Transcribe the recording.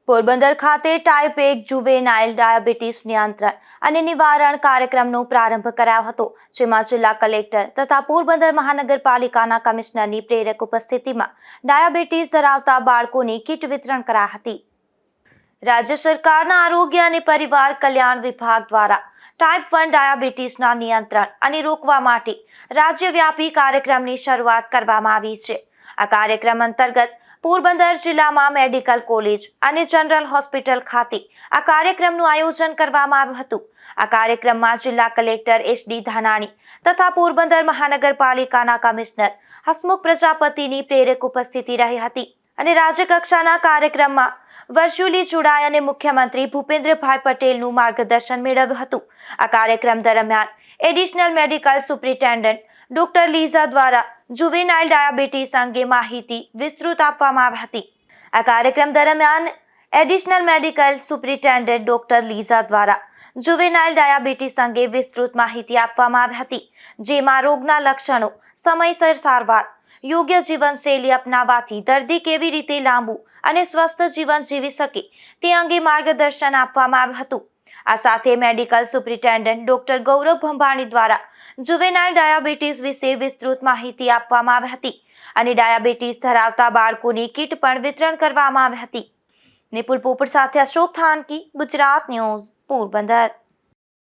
પોરબંદર ખાતે type 1 juvenile diabetes નિયંત્રણ અને નિવારણ કાર્યક્રમનો પ્રારંભ કરાયો હતો, જેમાં જિલ્લા કલેક્ટર તથા પોરબંદર મહાનગરપાલિકાના કમિશનરની પ્રેરક ઉપસ્થિતિમાં ડાયાબિટીસ ધરાવતા બાળકોની કીટ વિતરણ કરાઈ હતી। રાજ્ય સરકારના આરોગ્ય અને પરિવાર કલ્યાણ વિભાગ દ્વારા ટાઈપ 1 ડાયાબિટીસના નિયંત્રણ અને રોકવા માટે રાજ્યવ્યાપી કાર્યક્રમની શરૂઆત કરવામાં આવી છે। આ કાર્યક્રમ અંતર્ગત પોરબંદર જિલ્લામાં મેડિકલ કોલેજ અને જનરલ હોસ્પિટલ ખાતે આ કાર્યક્રમનું આયોજન કરવામાં આવ્યું હતું। આ કાર્યક્રમમાં જિલ્લા કલેક્ટર એસ.ડી. ધાનાણી તથા પોરબંદર મહાનગરપાલિકાના કમિશનર હસમુખ પ્રજાપતિની પ્રેરક ઉપસ્થિતિ રહી હતી અને રાજ્યકક્ષાના કાર્યક્રમમાં વર્ચ્યુઅલી જોડાઈ અને મુખ્યમંત્રી ભૂપેન્દ્રભાઈ પટેલનું માર્ગદર્શન મેળવ્યું હતું। આ કાર્યક્રમ દરમિયાન એડિશનલ મેડિકલ સુપ્રિન્ટેન્ડન્ટ ડોક્ટર લીઝા દ્વારા જુવેનાઇલ ડાયાબિટીસ અંગે માહિતી વિસ્તૃત આપવામાં આવી હતી। આ કાર્યક્રમ દરમિયાન એડિશનલ મેડિકલ સુપ્રિન્ટેન્ડન્ટ ડોક્ટર લીઝા દ્વારા જુવેનાઇલ ડાયાબિટીસ અંગે વિસ્તૃત માહિતી આપવામાં આવી હતી, જેમાં રોગના લક્ષણો, સમયસર સારવાર, યોગ્ય જીવનશૈલી અપનાવવાથી દર્દી કેવી રીતે લાંબુ અને સ્વસ્થ જીવન જીવી શકે તે અંગે માર્ગદર્શન આપવામાં આવ્યું હતું। આ સાથે મેડિકલ સુપ્રિન્ટેન્ડન્ટ ડોક્ટર ગૌરવ ભંભાણી દ્વારા જુવેનાઇલ ડાયાબિટીસ વિશે વિસ્તૃત માહિતી આપવામાં આવી હતી અને ડાયાબિટીસ ધરાવતા બાળકોની કીટ પણ વિતરણ કરવામાં આવી હતી। નિપુલ પોપટ સાથે અશોક થાનકી, ગુજરાત ન્યૂઝ, પોરબંદર।